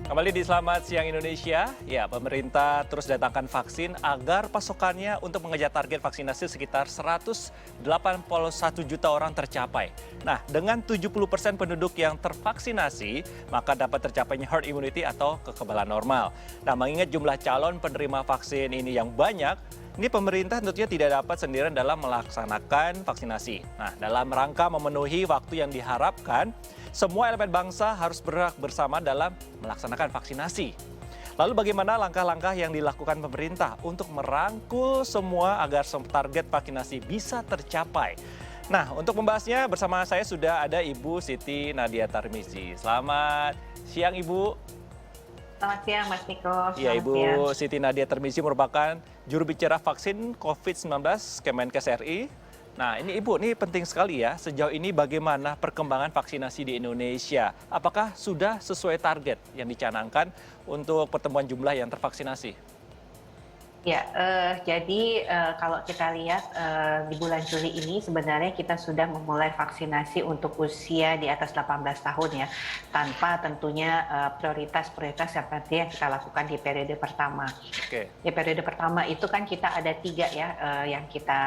Kembali di Selamat Siang Indonesia, ya pemerintah terus datangkan vaksin agar pasokannya untuk mengejar target vaksinasi sekitar 181 juta orang tercapai. Nah, dengan 70% penduduk yang tervaksinasi, maka dapat tercapainya herd immunity atau kekebalan normal. Nah, mengingat jumlah calon penerima vaksin ini yang banyak, ini pemerintah tentunya tidak dapat sendirian dalam melaksanakan vaksinasi. Nah, dalam rangka memenuhi waktu yang diharapkan, semua elemen bangsa harus bergerak bersama dalam melaksanakan vaksinasi. Lalu bagaimana langkah-langkah yang dilakukan pemerintah untuk merangkul semua agar target vaksinasi bisa tercapai? Nah, untuk membahasnya bersama saya sudah ada Ibu Siti Nadia Tarmizi. Selamat siang, Ibu. Selamat siang, Mas Niko. Ya, Selamat Ibu siang. Siti Nadia Tarmizi merupakan juru bicara vaksin COVID-19 Kemenkes RI. Nah, ini Ibu, ini penting sekali ya. Sejauh ini bagaimana perkembangan vaksinasi di Indonesia? Apakah sudah sesuai target yang dicanangkan untuk pertemuan jumlah yang tervaksinasi? Ya, jadi kalau kita lihat di bulan Juli ini sebenarnya kita sudah memulai vaksinasi untuk usia di atas 18 tahun ya, tanpa tentunya prioritas-prioritas seperti yang kita lakukan di periode pertama. Oke, Di periode pertama itu kan kita ada 3 ya yang kita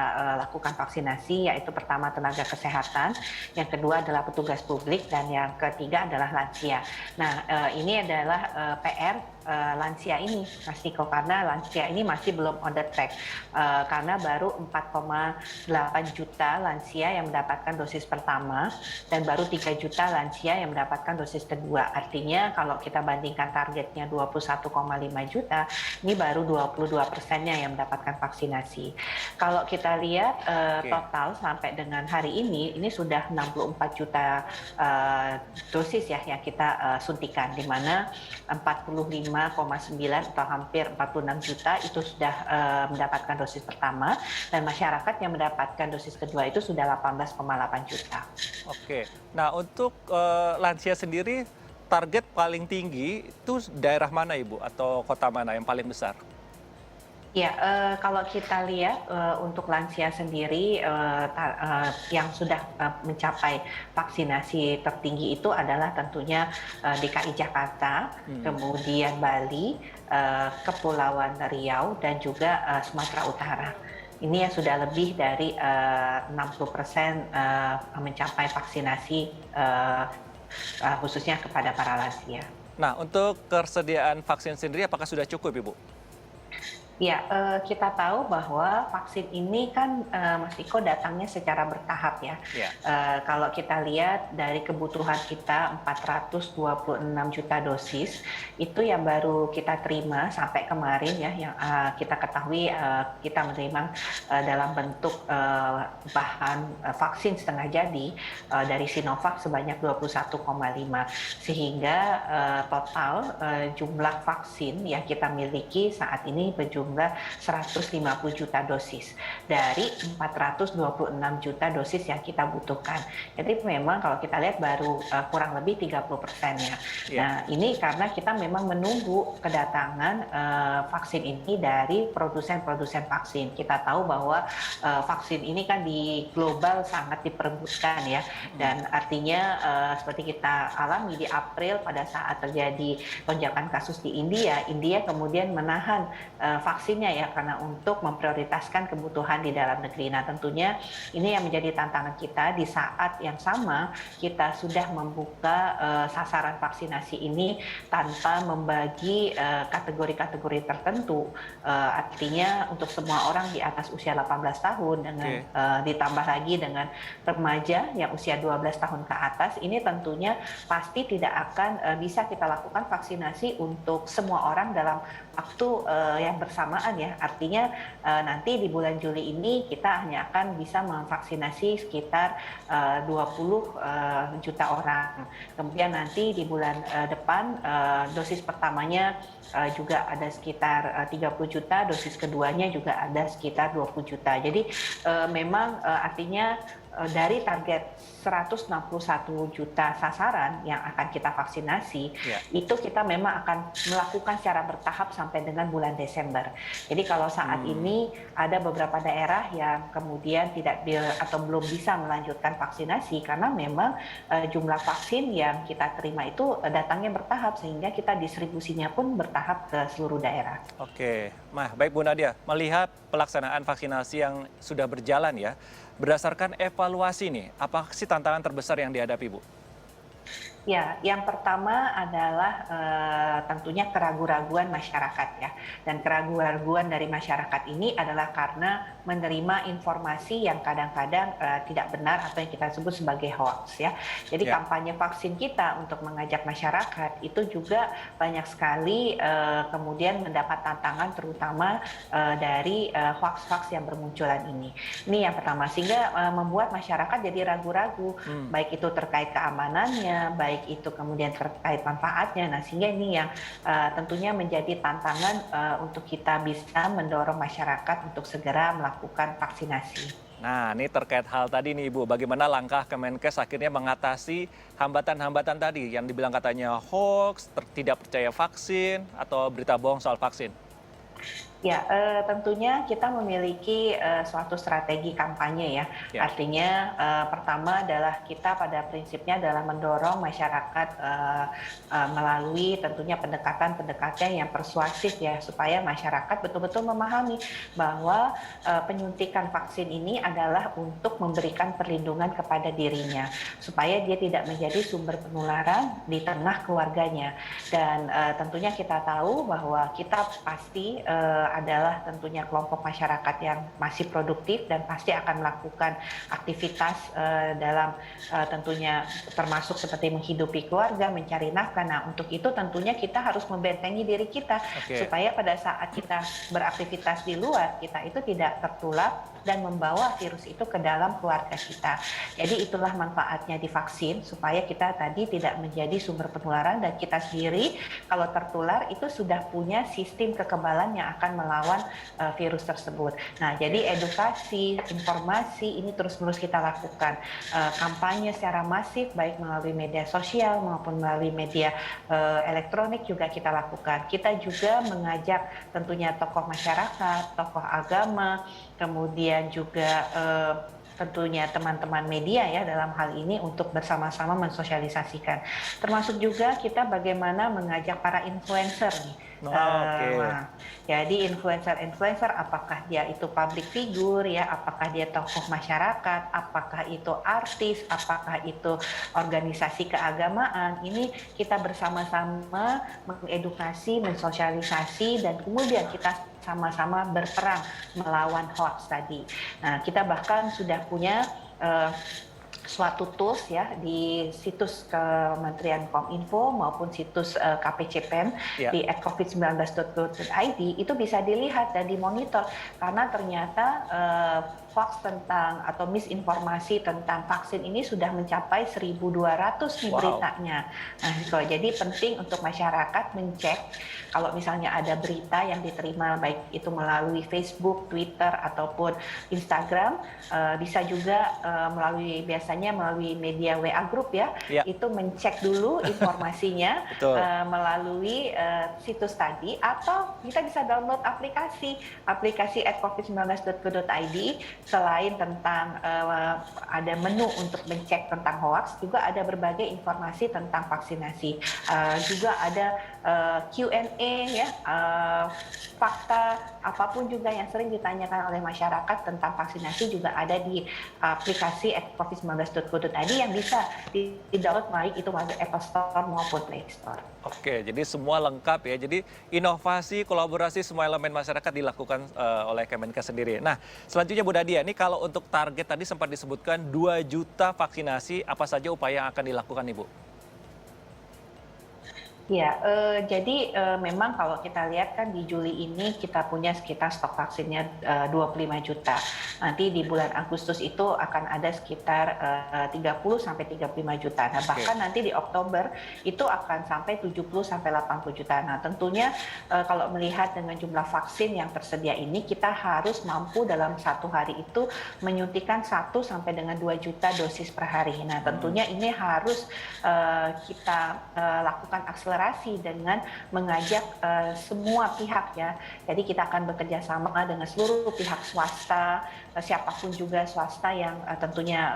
lakukan vaksinasi, yaitu pertama tenaga kesehatan, yang kedua adalah petugas publik, dan yang ketiga adalah lansia. Nah, ini adalah PR lansia ini, Mas Niko, karena lansia ini masih belum on the track karena baru 4,8 juta lansia yang mendapatkan dosis pertama dan baru 3 juta lansia yang mendapatkan dosis kedua. Artinya kalau kita bandingkan targetnya 21,5 juta, ini baru 22%-nya yang mendapatkan vaksinasi. Kalau kita lihat oke. total sampai dengan hari ini sudah 64 juta dosis ya yang kita suntikan, di mana 45,9 atau hampir 46 juta itu sudah mendapatkan dosis pertama, dan masyarakat yang mendapatkan dosis kedua itu sudah 18,8 juta. Oke. Nah, untuk lansia sendiri, target paling tinggi itu daerah mana, Ibu? Atau kota mana yang paling besar? Ya, kalau kita lihat untuk lansia sendiri yang sudah mencapai vaksinasi tertinggi itu adalah tentunya DKI Jakarta, kemudian Bali, Kepulauan Riau, dan juga Sumatera Utara. Ini yang sudah lebih dari 60% mencapai vaksinasi khususnya kepada para lansia. Nah, untuk ketersediaan vaksin sendiri apakah sudah cukup, Ibu? Ya, kita tahu bahwa vaksin ini kan, Mas Iko, datangnya secara bertahap ya. Ya. Kalau kita lihat dari kebutuhan kita 426 juta dosis, itu yang baru kita terima sampai kemarin ya, yang kita ketahui kita menerima dalam bentuk bahan vaksin setengah jadi dari Sinovac sebanyak 21,5, sehingga total jumlah vaksin yang kita miliki saat ini berjumlah 150 juta dosis dari 426 juta dosis yang kita butuhkan. Jadi memang kalau kita lihat baru kurang lebih 30%-nya. Iya. Nah, ini karena kita memang menunggu kedatangan vaksin ini dari produsen-produsen vaksin. Kita tahu bahwa vaksin ini kan di global sangat diperebutkan ya, dan artinya seperti kita alami di April pada saat terjadi lonjakan kasus di India, India kemudian menahan vaksinnya ya, karena untuk memprioritaskan kebutuhan di dalam negeri. Nah, tentunya ini yang menjadi tantangan kita di saat yang sama kita sudah membuka sasaran vaksinasi ini tanpa membagi kategori-kategori tertentu. Artinya untuk semua orang di atas usia 18 tahun dengan ditambah lagi dengan remaja yang usia 12 tahun ke atas, ini tentunya pasti tidak akan bisa kita lakukan vaksinasi untuk semua orang dalam waktu yang bersamaan ya. Artinya nanti di bulan Juli ini kita hanya akan bisa memvaksinasi sekitar 20 juta orang. Kemudian nanti di bulan depan dosis pertamanya juga ada sekitar 30 juta, dosis keduanya juga ada sekitar 20 juta. Jadi memang artinya dari target 161 juta sasaran yang akan kita vaksinasi, itu kita memang akan melakukan secara bertahap sampai dengan bulan Desember. Jadi kalau saat ini ada beberapa daerah yang kemudian tidak atau belum bisa melanjutkan vaksinasi karena memang jumlah vaksin yang kita terima itu datangnya bertahap, sehingga kita distribusinya pun bertahap ke seluruh daerah. Oke, baik Bu Nadia, melihat pelaksanaan vaksinasi yang sudah berjalan ya, berdasarkan evaluasi nih, apa sih tantangan terbesar yang dihadapi Bu? Ya, yang pertama adalah tentunya keraguan-raguan masyarakat ya. Dan keraguan-raguan dari masyarakat ini adalah karena menerima informasi yang kadang-kadang tidak benar atau yang kita sebut sebagai hoax ya. Jadi kampanye vaksin kita untuk mengajak masyarakat itu juga banyak sekali kemudian mendapat tantangan terutama dari hoax-hoax yang bermunculan ini. Ini yang pertama, sehingga membuat masyarakat jadi ragu-ragu, baik itu terkait keamanannya, baik itu kemudian terkait manfaatnya. Nah, sehingga ini yang tentunya menjadi tantangan untuk kita bisa mendorong masyarakat untuk segera melakukan vaksinasi. Nah, ini terkait hal tadi nih Ibu, bagaimana langkah Kemenkes akhirnya mengatasi hambatan-hambatan tadi yang dibilang katanya hoax, tidak percaya vaksin, atau berita bohong soal vaksin? Ya, tentunya kita memiliki suatu strategi kampanye ya. Artinya pertama adalah kita pada prinsipnya adalah mendorong masyarakat melalui tentunya pendekatan-pendekatan yang persuasif ya, supaya masyarakat betul-betul memahami bahwa penyuntikan vaksin ini adalah untuk memberikan perlindungan kepada dirinya, supaya dia tidak menjadi sumber penularan di tengah keluarganya. Dan tentunya kita tahu bahwa kita pasti adalah tentunya kelompok masyarakat yang masih produktif dan pasti akan melakukan aktivitas dalam tentunya termasuk seperti menghidupi keluarga, mencari nafkah. Nah, untuk itu tentunya kita harus membentengi diri kita supaya pada saat kita beraktivitas di luar, kita itu tidak tertular dan membawa virus itu ke dalam keluarga kita. Jadi itulah manfaatnya divaksin, supaya kita tadi tidak menjadi sumber penularan dan kita sendiri kalau tertular itu sudah punya sistem kekebalan yang akan melawan virus tersebut. Nah, jadi edukasi, informasi ini terus-menerus kita lakukan. Kampanye secara masif baik melalui media sosial maupun melalui media elektronik juga kita lakukan. Kita juga mengajak tentunya tokoh masyarakat, tokoh agama, kemudian juga tentunya teman-teman media ya dalam hal ini untuk bersama-sama mensosialisasikan. Termasuk juga kita bagaimana mengajak para influencer nih. Jadi influencer apakah dia itu public figure ya, apakah dia tokoh masyarakat, apakah itu artis, apakah itu organisasi keagamaan, ini kita bersama-sama mengedukasi, mensosialisasi, dan kemudian kita sama-sama berperang melawan hoax tadi. Nah, kita bahkan sudah punya suatu tools ya di situs Kementerian Kominfo maupun situs KPCPEN di @covid19.go.id, itu bisa dilihat dan dimonitor karena ternyata hoax tentang atau misinformasi tentang vaksin ini sudah mencapai 1.200 nih beritanya. Nah, jadi penting untuk masyarakat mencek kalau misalnya ada berita yang diterima baik itu melalui Facebook, Twitter ataupun Instagram, bisa juga biasanya melalui media WA Group ya, itu mencek dulu informasinya melalui situs tadi, atau kita bisa download aplikasi @covid19.go.id. Selain tentang ada menu untuk mencek tentang hoax, juga ada berbagai informasi tentang vaksinasi. Juga ada Q&A ya, fakta apapun juga yang sering ditanyakan oleh masyarakat tentang vaksinasi juga ada di aplikasi @covid19.go.id yang bisa di-download baik itu melalui Apple Store maupun Play Store. Oke, jadi semua lengkap ya. Jadi inovasi, kolaborasi semua elemen masyarakat dilakukan oleh Kemenkes sendiri. Nah, selanjutnya Bu Nadia, ini kalau untuk target tadi sempat disebutkan 2 juta vaksinasi, apa saja upaya yang akan dilakukan Ibu? Ya, jadi memang kalau kita lihat kan di Juli ini kita punya sekitar stok vaksinnya 25 juta. Nanti di bulan Agustus itu akan ada sekitar 30 sampai 35 juta. Nah, bahkan nanti di Oktober itu akan sampai 70 sampai 80 juta. Nah, tentunya kalau melihat dengan jumlah vaksin yang tersedia ini, kita harus mampu dalam satu hari itu menyuntikkan 1 sampai dengan 2 juta dosis per hari. Nah, tentunya ini harus kita lakukan akselerasi dengan mengajak semua pihak ya. Jadi kita akan bekerja sama dengan seluruh pihak swasta, siapapun juga swasta yang tentunya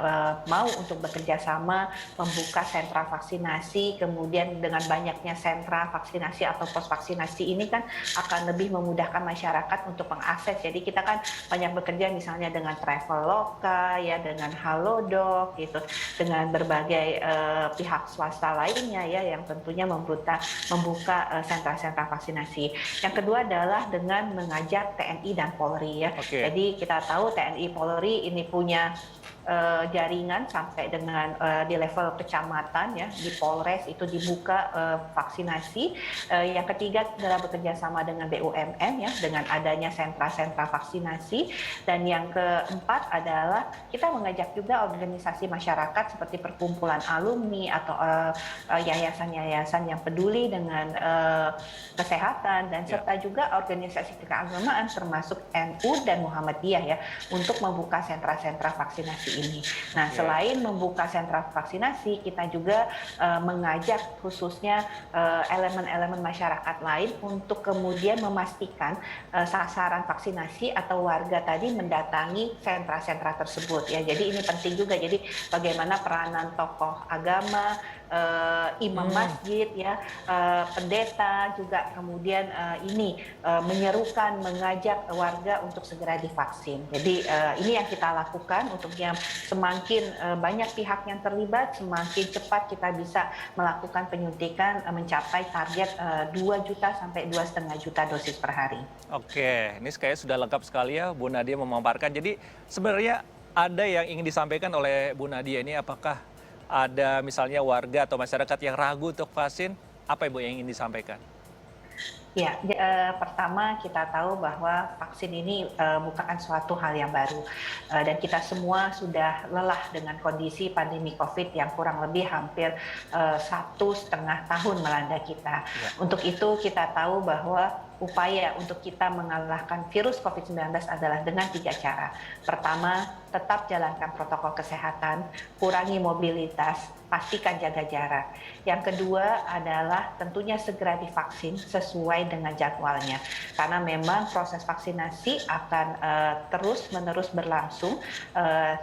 mau untuk bekerja sama membuka sentra vaksinasi, kemudian dengan banyaknya sentra vaksinasi atau pos vaksinasi ini kan akan lebih memudahkan masyarakat untuk mengakses. Jadi kita kan banyak bekerja misalnya dengan Traveloka, ya dengan Halodoc gitu, dengan berbagai pihak swasta lainnya ya yang tentunya membuka sentra-sentra vaksinasi. Yang kedua adalah dengan mengajak TNI dan Polri ya. Jadi kita tahu TNI Polri ini punya jaringan sampai dengan di level kecamatan ya, di Polres itu dibuka vaksinasi. Yang ketiga adalah bekerja sama dengan BUMN ya, dengan adanya sentra-sentra vaksinasi. Dan yang keempat adalah kita mengajak juga organisasi masyarakat seperti perkumpulan alumni atau yayasan-yayasan yang peduli dengan kesehatan, dan serta juga organisasi keagamaan termasuk NU dan Muhammadiyah ya, untuk membuka sentra-sentra vaksinasi ini. Nah, selain membuka sentra vaksinasi, kita juga mengajak khususnya elemen-elemen masyarakat lain untuk kemudian memastikan sasaran vaksinasi atau warga tadi mendatangi sentra-sentra tersebut ya. Jadi ini penting juga. Jadi bagaimana peranan tokoh agama, imam masjid ya, pendeta juga kemudian ini menyerukan, mengajak warga untuk segera divaksin. Jadi ini yang kita lakukan untuk yang semakin banyak pihak yang terlibat, semakin cepat kita bisa melakukan penyuntikan mencapai target 2 juta sampai 2,5 juta dosis per hari. Oke, ini kayaknya sudah lengkap sekali ya Bu Nadia memaparkan. Jadi sebenarnya ada yang ingin disampaikan oleh Bu Nadia ini, apakah ada misalnya warga atau masyarakat yang ragu untuk vaksin? Apa Ibu yang ingin disampaikan? Ya, pertama kita tahu bahwa vaksin ini bukan suatu hal yang baru, dan kita semua sudah lelah dengan kondisi pandemi COVID yang kurang lebih hampir 1,5 tahun melanda kita. Ya. Untuk itu kita tahu bahwa upaya untuk kita mengalahkan virus COVID-19 adalah dengan 3 cara. Pertama, tetap jalankan protokol kesehatan, kurangi mobilitas, pastikan jaga jarak. Yang kedua adalah tentunya segera divaksin sesuai dengan jadwalnya. Karena memang proses vaksinasi akan terus-menerus berlangsung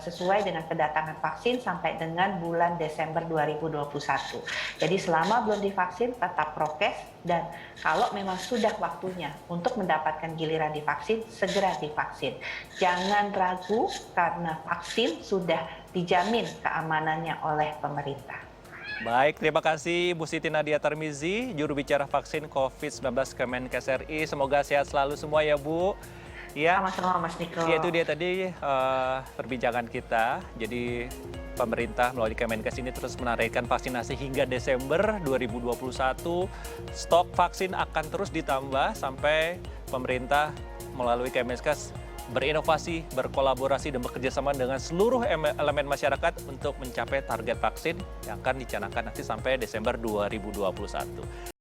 sesuai dengan kedatangan vaksin sampai dengan bulan Desember 2021. Jadi selama belum divaksin tetap prokes, dan kalau memang sudah waktunya untuk mendapatkan giliran divaksin, segera divaksin. Jangan ragu karena vaksin sudah dijamin keamanannya oleh pemerintah. Baik, terima kasih Bu Siti Nadia Tarmizi, juru bicara vaksin COVID-19 Kemenkes RI. Semoga sehat selalu semua ya Bu. Ya, sama-sama Mas Niko. Ya, itu dia tadi perbincangan kita. Jadi pemerintah melalui Kemenkes ini terus menargetkan vaksinasi hingga Desember 2021. Stok vaksin akan terus ditambah sampai pemerintah melalui Kemenkes berinovasi, berkolaborasi, dan bekerja sama dengan seluruh elemen masyarakat untuk mencapai target vaksin yang akan dicanangkan nanti sampai Desember 2021.